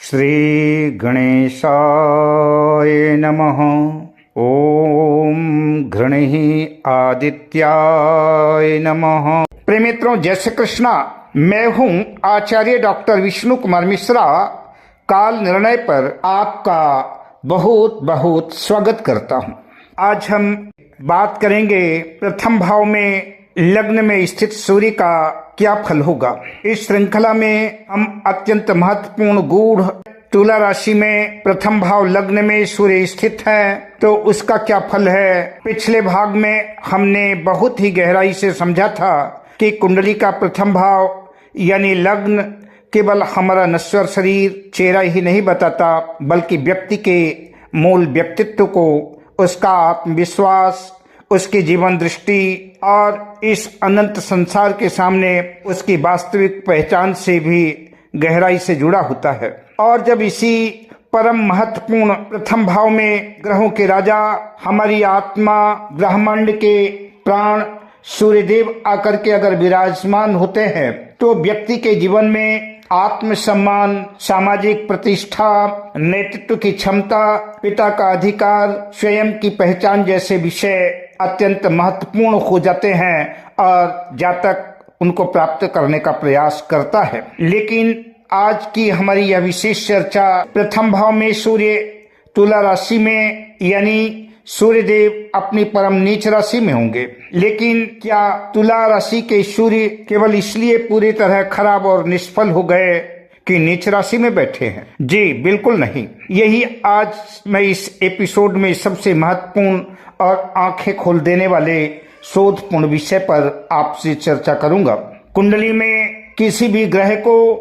श्री गणेशाय नमः। ओम घृणहि आदित्याय नमः। प्रिय मित्रों, जय श्री कृष्णा। मैं हूं आचार्य डॉक्टर विष्णु कुमार मिश्रा। काल निर्णय पर आपका बहुत बहुत स्वागत करता हूं। आज हम बात करेंगे प्रथम भाव में लग्न में स्थित सूर्य का क्या फल होगा। इस श्रृंखला में हम अत्यंत महत्वपूर्ण गूढ़ तुला राशि में प्रथम भाव लग्न में सूर्य स्थित है तो उसका क्या फल है। पिछले भाग में हमने बहुत ही गहराई से समझा था कि कुंडली का प्रथम भाव यानी लग्न केवल हमारा नश्वर शरीर चेहरा ही नहीं बताता, बल्कि व्यक्ति के मूल व्यक्तित्व को, उसका आत्मविश्वास, उसकी जीवन दृष्टि और इस अनंत संसार के सामने उसकी वास्तविक पहचान से भी गहराई से जुड़ा होता है। और जब इसी परम महत्वपूर्ण प्रथम भाव में ग्रहों के राजा, हमारी आत्मा, ब्रह्मांड के प्राण सूर्यदेव आकर के अगर विराजमान होते हैं तो व्यक्ति के जीवन में आत्मसम्मान, सामाजिक प्रतिष्ठा, नेतृत्व की क्षमता, पिता का अधिकार, स्वयं की पहचान जैसे विषय अत्यंत महत्वपूर्ण हो जाते हैं और जातक उनको प्राप्त करने का प्रयास करता है। लेकिन आज की हमारी यह विशेष चर्चा प्रथम भाव में सूर्य तुला राशि में यानी सूर्यदेव अपनी परम नीच राशि में होंगे। लेकिन क्या तुला राशि के सूर्य केवल इसलिए पूरी तरह खराब और निष्फल हो गए कि नीच राशि में बैठे हैं? जी बिल्कुल नहीं। यही आज मैं इस एपिसोड में सबसे महत्वपूर्ण और आंखें खोल देने वाले शोधपूर्ण विषय पर आपसे चर्चा करूंगा। कुंडली में किसी भी ग्रह को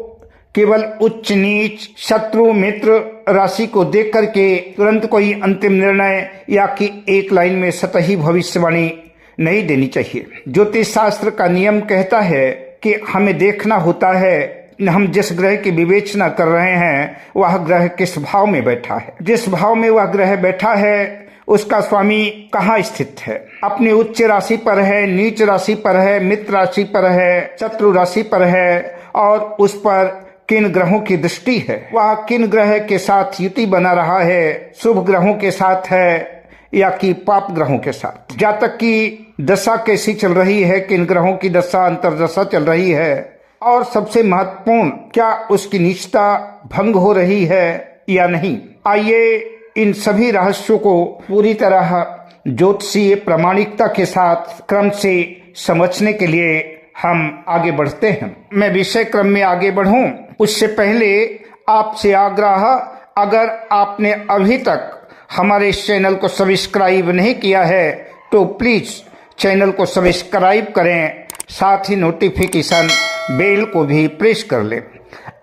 केवल उच्च नीच, शत्रु, मित्र राशि को देख करके तुरंत कोई अंतिम निर्णय या कि एक लाइन में सतही भविष्यवाणी नहीं देनी चाहिए। ज्योतिष शास्त्र का नियम कहता है कि हमें देखना होता है हम जिस ग्रह की विवेचना कर रहे हैं वह ग्रह किस भाव में बैठा है। जिस भाव में वह ग्रह बैठा है उसका स्वामी कहाँ स्थित है, अपनी उच्च राशि पर है, नीच राशि पर है, मित्र राशि पर है, शत्रु राशि पर है और उस पर किन ग्रहों की दृष्टि है, वह किन ग्रह के साथ युति बना रहा है, शुभ ग्रहों के साथ है या कि पाप ग्रहों के साथ। जातक की दशा कैसी चल रही है, किन ग्रहों की दशा अंतर्दशा चल रही है और सबसे महत्वपूर्ण क्या उसकी निष्ठा भंग हो रही है या नहीं। आइए इन सभी रहस्यों को पूरी तरह ज्योतिषीय प्रामाणिकता के साथ क्रम से समझने के लिए हम आगे बढ़ते हैं। मैं विषय क्रम में आगे बढ़ूं उससे पहले आपसे आग्रह, अगर आपने अभी तक हमारे इस चैनल को सब्सक्राइब नहीं किया है तो प्लीज चैनल को सब्सक्राइब करें, साथ ही नोटिफिकेशन बेल को भी प्रेस कर लें।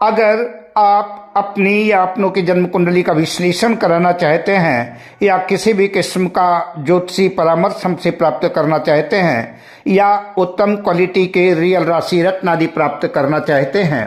अगर आप अपनी या अपनों की जन्म कुंडली का विश्लेषण कराना चाहते हैं या किसी भी किस्म का ज्योतिषी परामर्श हमसे प्राप्त करना चाहते हैं या उत्तम क्वालिटी के रियल राशि रत्न आदि प्राप्त करना चाहते हैं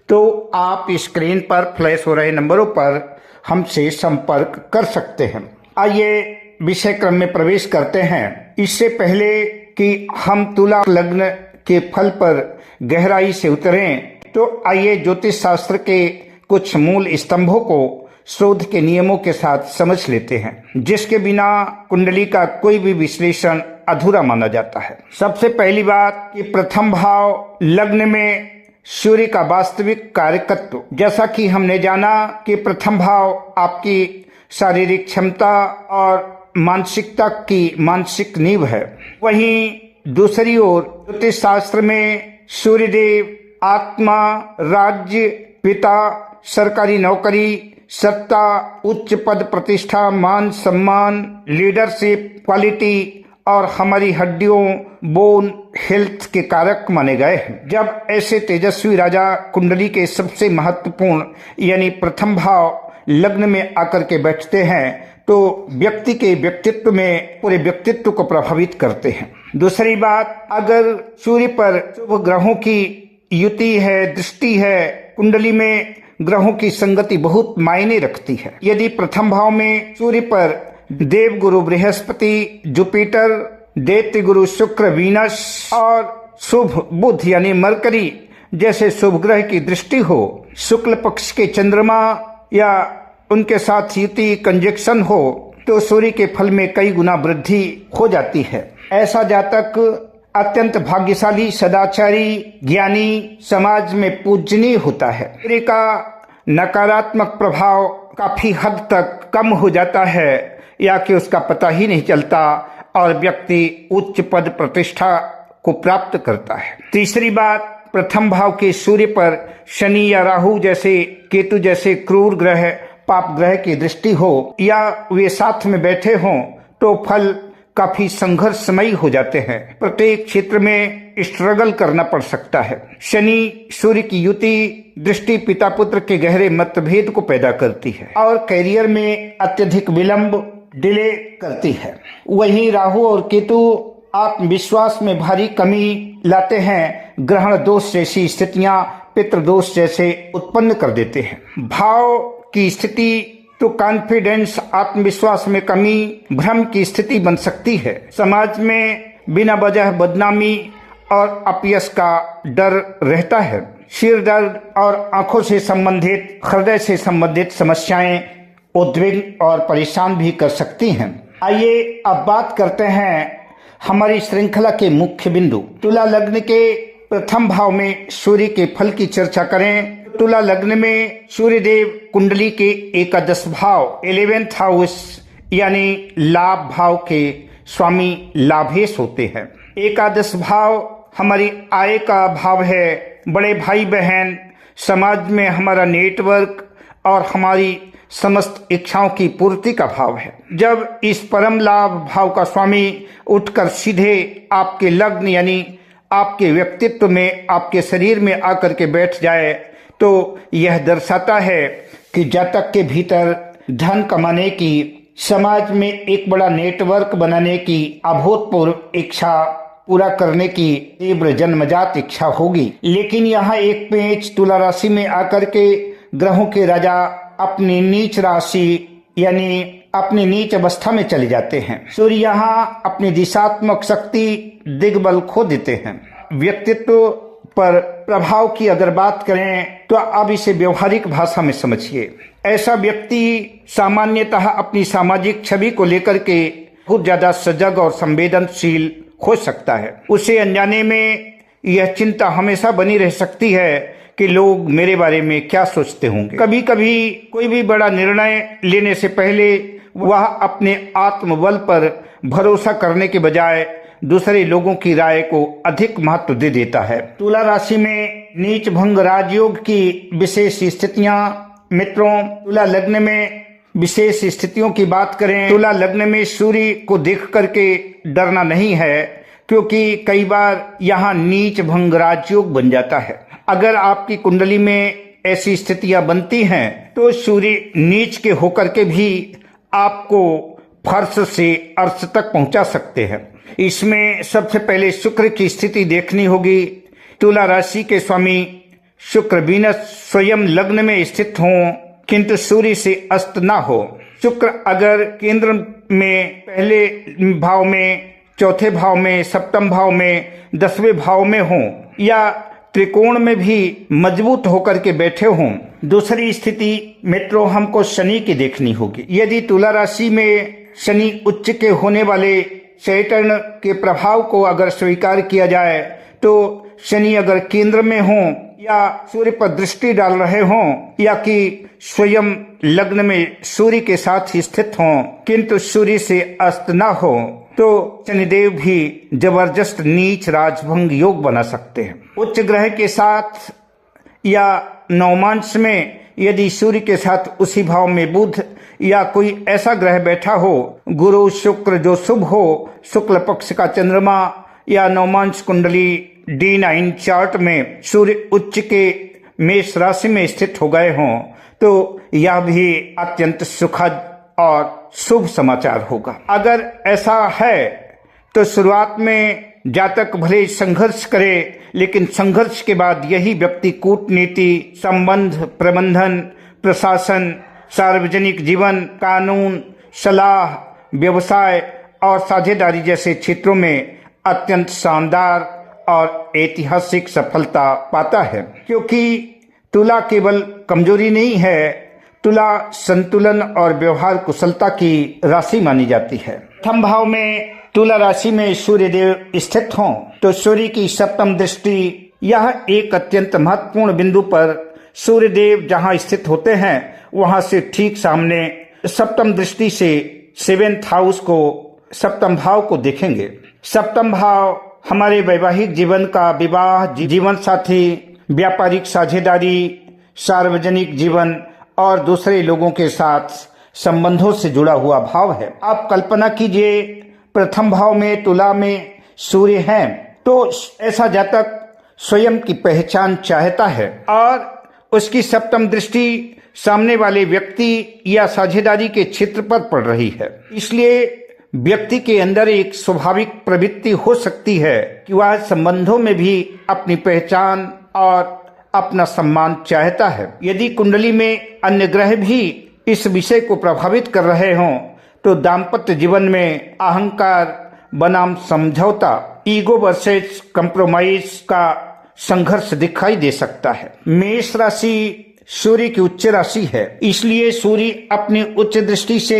तो आप स्क्रीन पर फ्लैश हो रहे नंबरों पर हमसे संपर्क कर सकते हैं। आइए विषय क्रम में प्रवेश करते हैं। इससे पहले कि हम तुला लग्न के फल पर गहराई से उतरें तो आइए ज्योतिष शास्त्र के कुछ मूल स्तंभों को शोध के नियमों के साथ समझ लेते हैं, जिसके बिना कुंडली का कोई भी विश्लेषण अधूरा माना जाता है। सबसे पहली बात कि प्रथम भाव लग्न में सूर्य का वास्तविक कार्यकत्व। जैसा कि हमने जाना कि प्रथम भाव आपकी शारीरिक क्षमता और मानसिकता की मानसिक नींव है, वहीं दूसरी ओर ज्योतिष शास्त्र में सूर्यदेव आत्मा, राज्य, पिता, सरकारी नौकरी, सत्ता, उच्च पद प्रतिष्ठा, मान सम्मान, लीडरशिप क्वालिटी और हमारी हड्डियों, बोन हेल्थ के कारक माने गए हैं। जब ऐसे तेजस्वी राजा कुंडली के सबसे महत्वपूर्ण यानी प्रथम भाव लग्न में आकर के बैठते हैं तो व्यक्ति के व्यक्तित्व में पूरे व्यक्तित्व को प्रभावित करते हैं। दूसरी बात, अगर सूर्य पर शुभ ग्रहों की युति है, दृष्टि है, कुंडली में ग्रहों की संगति बहुत मायने रखती है। यदि प्रथम भाव में सूर्य पर देव गुरु बृहस्पति, जुपिटर, दैत्य गुरु शुक्र, वीनस और शुभ बुध यानी मरकरी जैसे शुभ ग्रह की दृष्टि हो, शुक्ल पक्ष के चंद्रमा या उनके साथ युति कंजक्शन हो तो सूर्य के फल में कई गुना वृद्धि हो जाती है। ऐसा जातक अत्यंत भाग्यशाली, सदाचारी, ज्ञानी, समाज में पूजनीय होता है। सूर्य का नकारात्मक प्रभाव काफी हद तक कम हो जाता है या कि उसका पता ही नहीं चलता और व्यक्ति उच्च पद प्रतिष्ठा को प्राप्त करता है। तीसरी बात, प्रथम भाव के सूर्य पर शनि या राहु जैसे, केतु जैसे क्रूर ग्रह, पाप ग्रह की दृष्टि हो या वे साथ में बैठे हों तो फल काफी संघर्षमयी हो जाते हैं। प्रत्येक क्षेत्र में स्ट्रगल करना पड़ सकता है। शनि सूर्य की युति दृष्टि पिता पुत्र के गहरे मतभेद को पैदा करती है और कैरियर में अत्यधिक विलंब, डिले करती है। वहीं राहु और केतु आत्मविश्वास में भारी कमी लाते हैं। ग्रहण दोष जैसी स्थितियां पितृदोष जैसे उत्पन्न कर देते हैं। भाव की स्थिति तो कॉन्फिडेंस, आत्मविश्वास में कमी, भ्रम की स्थिति बन सकती है। समाज में बिना वजह बदनामी और अपयश का डर रहता है। सिर दर्द और आंखों से संबंधित, हृदय से संबंधित समस्याएं उद्विग्न और परेशान भी कर सकती हैं। आइए अब बात करते हैं हमारी श्रृंखला के मुख्य बिंदु। तुला लग्न के प्रथम भाव में सूर्य के फल की चर्चा करें। तुला लग्न में सूर्य देव कुंडली के एकादश भाव 11th हाउस यानी लाभ भाव के स्वामी लाभेश होते हैं। एकादश भाव हमारी आय का भाव है। बड़े भाई बहन, समाज में हमारा नेटवर्क और हमारी समस्त इच्छाओं की पूर्ति का भाव है। जब इस परम लाभ भाव का स्वामी उठकर सीधे आपके लग्न यानी आपके व्यक्तित्व में, आपके शरीर में आकर के बैठ जाए तो यह दर्शाता है कि जातक के भीतर धन कमाने की, समाज में एक बड़ा नेटवर्क बनाने की अभूतपूर्व इच्छा पूरा करने की तीव्र जन्मजात इच्छा होगी। लेकिन यहाँ एक पेंच, तुला राशि में आकर के ग्रहों के राजा अपनी नीच राशि यानी अपनी नीच अवस्था में चले जाते हैं। सूर्य यहाँ अपनी दिशात्मक शक्ति, दिग्बल खो देते हैं। व्यक्तित्व पर प्रभाव की अगर बात करें तो अब इसे व्यवहारिक भाषा में समझिए। ऐसा व्यक्ति सामान्यतः अपनी सामाजिक छवि को लेकर के बहुत ज्यादा सजग और संवेदनशील हो सकता है। उसे अनजाने में यह चिंता हमेशा बनी रह सकती है कि लोग मेरे बारे में क्या सोचते होंगे। कभी कभी कोई भी बड़ा निर्णय लेने से पहले वह अपने आत्मबल पर भरोसा करने के बजाय दूसरे लोगों की राय को अधिक महत्व दे देता है। तुला राशि में नीच भंग राजयोग की विशेष स्थितियां। मित्रों, तुला लग्न में विशेष स्थितियों की बात करें, तुला लग्न में सूर्य को देख करके डरना नहीं है, क्योंकि कई बार यहाँ नीच भंग राजयोग बन जाता है। अगर आपकी कुंडली में ऐसी स्थितियां बनती हैं तो सूर्य नीच के होकर के भी आपको फर्श से अर्श तक पहुंचा सकते हैं। इसमें सबसे पहले शुक्र की स्थिति देखनी होगी। तुला राशि के स्वामी शुक्र वीनस स्वयं लग्न में स्थित हों किंतु सूर्य से अस्त ना हो। शुक्र अगर केंद्र में, पहले भाव में, चौथे भाव में, सप्तम भाव में, 10वें भाव में हो या त्रिकोण में भी मजबूत होकर के बैठे हों। दूसरी स्थिति मित्रों हमको शनि की देखनी होगी। यदि तुला राशि में शनि उच्च के होने वाले सैटर्न के प्रभाव को अगर स्वीकार किया जाए तो शनि अगर केंद्र में हो या सूर्य पर दृष्टि डाल रहे हों या कि स्वयं लग्न में सूर्य के साथ ही स्थित हों किंतु सूर्य से अस्त ना हो तो शनिदेव भी जबरदस्त नीच राजभंग योग बना सकते हैं। उच्च ग्रह के साथ या नवमांश में यदि सूर्य के साथ उसी भाव में बुध या कोई ऐसा ग्रह बैठा हो, गुरु शुक्र जो शुभ हो, शुक्ल पक्ष का चंद्रमा या नवमांश कुंडली D9 चार्ट में सूर्य उच्च के मेष राशि में स्थित हो गए हों तो यह भी अत्यंत सुखद और शुभ समाचार होगा। अगर ऐसा है तो शुरुआत में जातक भले संघर्ष करे लेकिन संघर्ष के बाद यही व्यक्ति कूटनीति, संबंध, प्रबंधन, प्रशासन, सार्वजनिक जीवन, कानून, सलाह, व्यवसाय और साझेदारी जैसे क्षेत्रों में अत्यंत शानदार और ऐतिहासिक सफलता पाता है। क्योंकि तुला केवल कमजोरी नहीं है, तुला संतुलन और व्यवहार कुशलता की राशि मानी जाती है। प्रथम भाव में तुला राशि में सूर्य देव स्थित हों तो सूर्य की सप्तम दृष्टि, यह एक अत्यंत महत्वपूर्ण बिंदु पर सूर्य देव जहाँ स्थित होते हैं वहां से ठीक सामने सप्तम दृष्टि से 7th हाउस को, सप्तम भाव को देखेंगे। सप्तम भाव हमारे वैवाहिक जीवन का, विवाह, जीवन साथी, व्यापारिक साझेदारी, सार्वजनिक जीवन और दूसरे लोगों के साथ संबंधों से जुड़ा हुआ भाव है। आप कल्पना कीजिए प्रथम भाव में तुला में सूर्य है तो ऐसा जातक स्वयं की पहचान चाहता है और उसकी सप्तम दृष्टि सामने वाले व्यक्ति या साझेदारी के क्षेत्र पर पड़ रही है। इसलिए व्यक्ति के अंदर एक स्वाभाविक प्रवृत्ति हो सकती है कि वह संबंधों में भी अपनी पहचान और अपना सम्मान चाहता है। यदि कुंडली में अन्य ग्रह भी इस विषय को प्रभावित कर रहे हों तो दाम्पत्य जीवन में अहंकार बनाम समझौता, ईगो वर्सेस कंप्रोमाइज का संघर्ष दिखाई दे सकता है। मेष राशि सूर्य की उच्च राशि है, इसलिए सूर्य अपनी उच्च दृष्टि से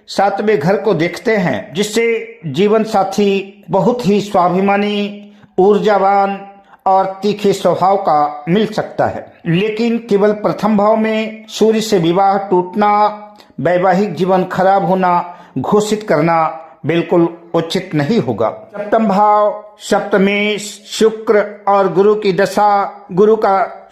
7वें घर को देखते हैं, जिससे जीवन साथी बहुत ही स्वाभिमानी, ऊर्जावान और तीखे स्वभाव का मिल सकता है। लेकिन केवल प्रथम भाव में सूर्य से विवाह टूटना, वैवाहिक जीवन खराब होना घोषित करना बिल्कुल उचित नहीं होगा। सप्तम भाव, सप्तमेश, शुक्र और गुरु की दशा,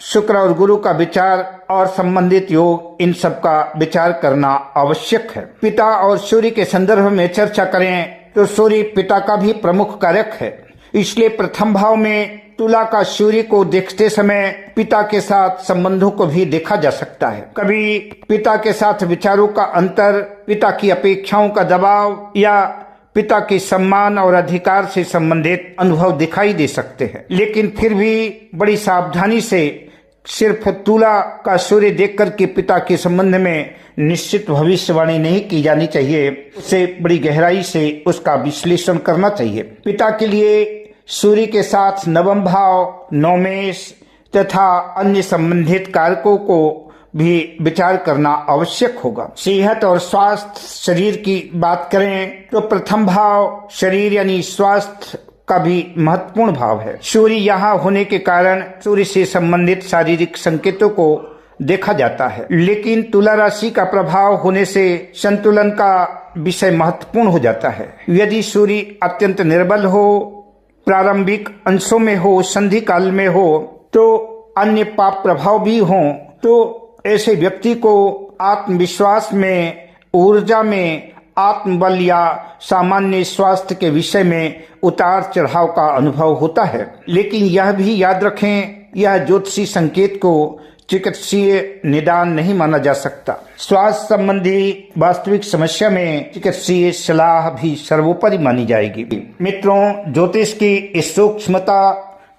शुक्र और गुरु का विचार और संबंधित योग, इन सब का विचार करना आवश्यक है। पिता और सूर्य के संदर्भ में चर्चा करें तो सूर्य पिता का भी प्रमुख कारक है, इसलिए प्रथम भाव में तुला का सूर्य को देखते समय पिता के साथ संबंधों को भी देखा जा सकता है। कभी पिता के साथ विचारों का अंतर, पिता की अपेक्षाओं का दबाव या पिता के सम्मान और अधिकार से संबंधित अनुभव दिखाई दे सकते हैं। लेकिन फिर भी बड़ी सावधानी से सिर्फ तुला का सूर्य देखकर के पिता के संबंध में निश्चित भविष्यवाणी नहीं की जानी चाहिए, उसे बड़ी गहराई से उसका विश्लेषण करना चाहिए। पिता के लिए सूर्य के साथ नवम भाव, नवमेश तथा अन्य संबंधित कारकों को भी विचार करना आवश्यक होगा। सेहत और स्वास्थ्य, शरीर की बात करें तो प्रथम भाव शरीर यानी स्वास्थ्य का भी महत्वपूर्ण भाव है। सूर्य यहाँ होने के कारण सूर्य से संबंधित शारीरिक संकेतों को देखा जाता है, लेकिन तुला राशि का प्रभाव होने से संतुलन का विषय महत्वपूर्ण हो जाता है। यदि सूर्य अत्यंत निर्बल हो, प्रारंभिक अंशों में हो, संधि काल में हो तो अन्य पाप प्रभाव भी हों तो ऐसे व्यक्ति को आत्मविश्वास में, ऊर्जा में, आत्मबल या सामान्य स्वास्थ्य के विषय में उतार चढ़ाव का अनुभव होता है। लेकिन यह भी याद रखें, यह ज्योतिषी संकेत को चिकित्सीय निदान नहीं माना जा सकता। स्वास्थ्य संबंधी वास्तविक समस्या में चिकित्सीय सलाह भी सर्वोपरि मानी जाएगी। मित्रों, ज्योतिष की इस सूक्ष्मता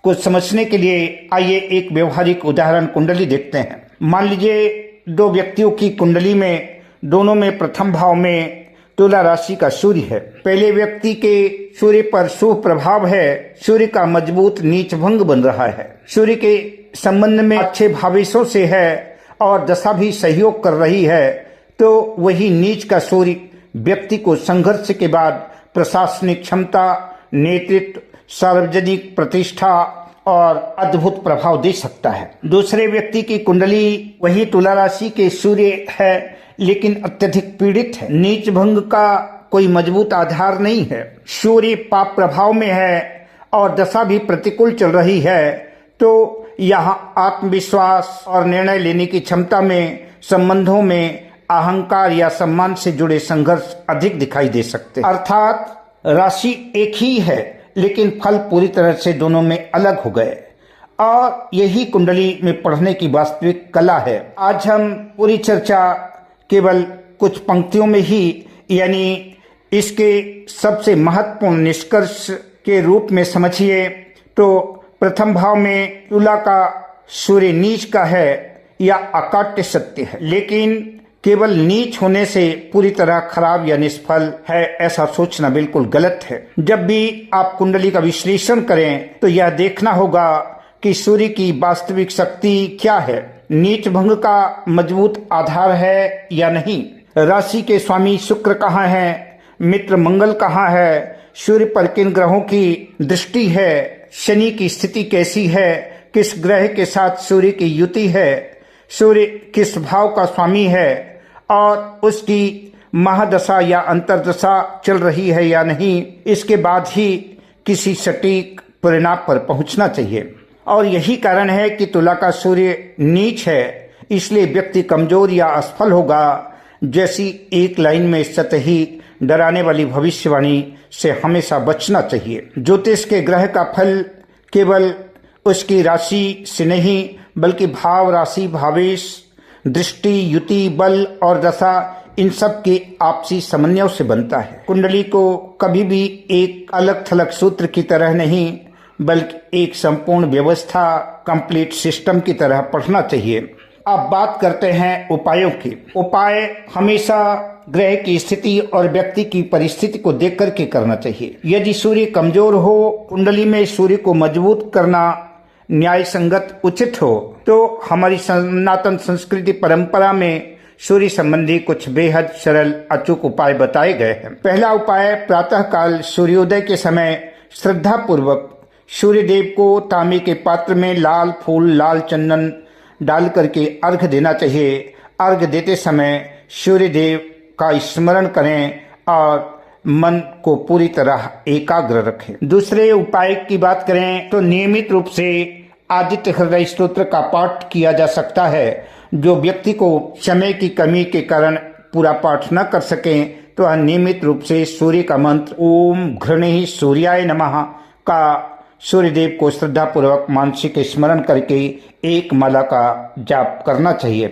को समझने के लिए आइए एक व्यवहारिक उदाहरण कुंडली देखते हैं। मान लीजिए दो व्यक्तियों की कुंडली में दोनों में प्रथम भाव में तुला राशि का सूर्य है। पहले व्यक्ति के सूर्य पर शुभ प्रभाव है, सूर्य का मजबूत नीच भंग बन रहा है, सूर्य के संबंध में अच्छे भावेशों से है और दशा भी सहयोग कर रही है, तो वही नीच का सूर्य व्यक्ति को संघर्ष के बाद प्रशासनिक क्षमता, नेतृत्व, सार्वजनिक प्रतिष्ठा और अद्भुत प्रभाव दे सकता है। दूसरे व्यक्ति की कुंडली वही तुला राशि के सूर्य है, लेकिन अत्यधिक पीड़ित है, नीच भंग का कोई मजबूत आधार नहीं है, सूर्य पाप प्रभाव में है और दशा भी प्रतिकूल चल रही है, तो यहाँ आत्मविश्वास और निर्णय लेने की क्षमता में, संबंधों में अहंकार या सम्मान से जुड़े संघर्ष अधिक दिखाई दे सकते हैं। अर्थात राशि एक ही है लेकिन फल पूरी तरह से दोनों में अलग हो गए, और यही कुंडली में पढ़ने की वास्तविक कला है। आज हम पूरी चर्चा केवल कुछ पंक्तियों में ही, यानी इसके सबसे महत्वपूर्ण निष्कर्ष के रूप में समझिए तो प्रथम भाव में तुला का सूर्य नीच का है या अकाट्य सत्य है, लेकिन केवल नीच होने से पूरी तरह खराब या निष्फल है ऐसा सोचना बिल्कुल गलत है। जब भी आप कुंडली का विश्लेषण करें तो यह देखना होगा कि सूर्य की वास्तविक शक्ति क्या है नीच भंग का मजबूत आधार है या नहीं, राशि के स्वामी शुक्र कहाँ है, मित्र मंगल कहाँ है, सूर्य पर किन ग्रहों की दृष्टि है, शनि की स्थिति कैसी है, किस ग्रह के साथ सूर्य की युति है, सूर्य किस भाव का स्वामी है और उसकी महादशा या अंतर्दशा चल रही है या नहीं, इसके बाद ही किसी सटीक परिणाम पर पहुंचना चाहिए। और यही कारण है कि तुला का सूर्य नीच है, इसलिए व्यक्ति कमजोर या असफल होगा। जैसी एक लाइन में सतही डराने वाली भविष्यवाणी से हमेशा बचना चाहिए। ज्योतिष के ग्रह का फल केवल उसकी राशि से नहीं बल्कि भाव, राशि, भावेश, दृष्टि, युति, बल और दशा, इन सब के आपसी समन्वय से बनता है। कुंडली को कभी भी एक अलग थलग सूत्र की तरह नहीं बल्कि एक संपूर्ण व्यवस्था, कंप्लीट सिस्टम की तरह पढ़ना चाहिए। अब बात करते हैं उपायों की। उपाय हमेशा ग्रह की स्थिति और व्यक्ति की परिस्थिति को देख करके करना चाहिए। यदि सूर्य कमजोर हो, कुंडली में सूर्य को मजबूत करना न्याय संगत उचित हो, तो हमारी सनातन संस्कृति परंपरा में सूर्य संबंधी कुछ बेहद सरल अचूक उपाय बताए गए हैं। पहला उपाय, प्रातः काल सूर्योदय के समय श्रद्धा पूर्वक सूर्य देव को तांबे के पात्र में लाल फूल, लाल चंदन डाल करके अर्घ देना चाहिए। अर्घ देते समय सूर्य देव का स्मरण करें और मन को पूरी तरह एकाग्र रखें। दूसरे उपाय की बात करें तो नियमित रूप से आदित्य हृदय स्तोत्र का पाठ किया जा सकता है। जो व्यक्ति को समय की कमी के कारण पूरा पाठ न कर सके तो नियमित रूप से सूर्य का मंत्र ओम घृणे सूर्याय नमः का सूर्यदेव को श्रद्धा पूर्वक मानसिक स्मरण करके एक माला का जाप करना चाहिए।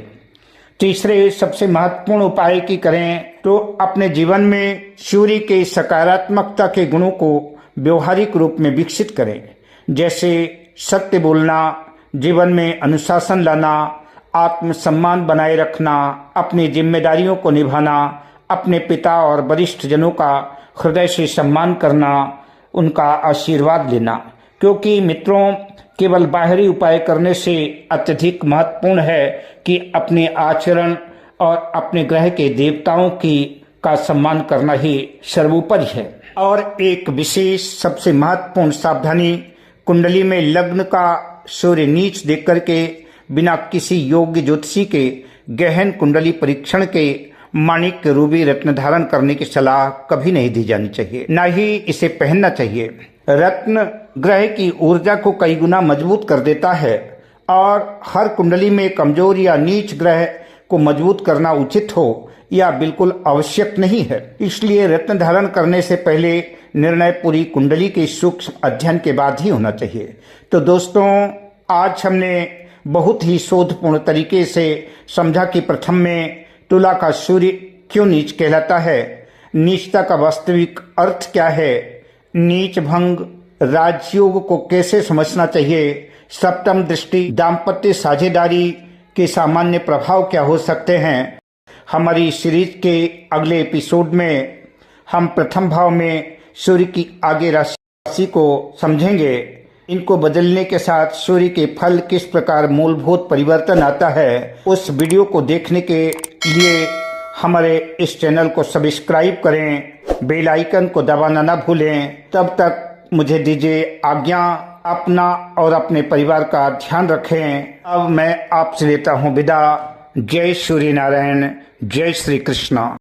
तीसरे सबसे महत्वपूर्ण उपाय की करें तो अपने जीवन में सूर्य के सकारात्मकता के गुणों को व्यवहारिक रूप में विकसित करें, जैसे सत्य बोलना, जीवन में अनुशासन लाना, आत्मसम्मान बनाए रखना, अपनी जिम्मेदारियों को निभाना, अपने पिता और वरिष्ठ जनों का हृदय से सम्मान करना, उनका आशीर्वाद लेना। क्योंकि मित्रों, केवल बाहरी उपाय करने से अत्यधिक महत्वपूर्ण है कि अपने आचरण और अपने ग्रह के देवताओं का सम्मान करना ही सर्वोपरि है। और एक विशेष सबसे महत्वपूर्ण सावधानी, कुंडली में लग्न का सूर्य नीच देख करके बिना किसी योग्य ज्योतिषी के गहन कुंडली परीक्षण के माणिक्य रूबी रत्न धारण करने की सलाह कभी नहीं दी जानी चाहिए, न ही इसे पहनना चाहिए। रत्न ग्रह की ऊर्जा को कई गुना मजबूत कर देता है और हर कुंडली में कमजोर या नीच ग्रह को मजबूत करना उचित हो या बिल्कुल आवश्यक नहीं है। इसलिए रत्न धारण करने से पहले निर्णय पूरी कुंडली के सूक्ष्म अध्ययन के बाद ही होना चाहिए। तो दोस्तों, आज हमने बहुत ही शोधपूर्ण तरीके से समझा कि प्रथम में तुला का सूर्य क्यों नीच कहलाता है, नीचता का वास्तविक अर्थ क्या है, नीच भंग राजयोग को कैसे समझना चाहिए, सप्तम दृष्टि दाम्पत्य साझेदारी के सामान्य प्रभाव क्या हो सकते हैं। हमारी सीरीज के अगले एपिसोड में हम प्रथम भाव में सूर्य की आगे राशि को समझेंगे। इनको बदलने के साथ सूर्य के फल किस प्रकार मूलभूत परिवर्तन आता है, उस वीडियो को देखने के लिए हमारे इस चैनल को सब्सक्राइब करें, बेल आइकन को दबाना न भूलें। तब तक मुझे दीजिए आज्ञा। अपना और अपने परिवार का ध्यान रखें। अब मैं आपसे लेता हूँ विदा। जय सूर्य नारायण, जय श्री कृष्ण।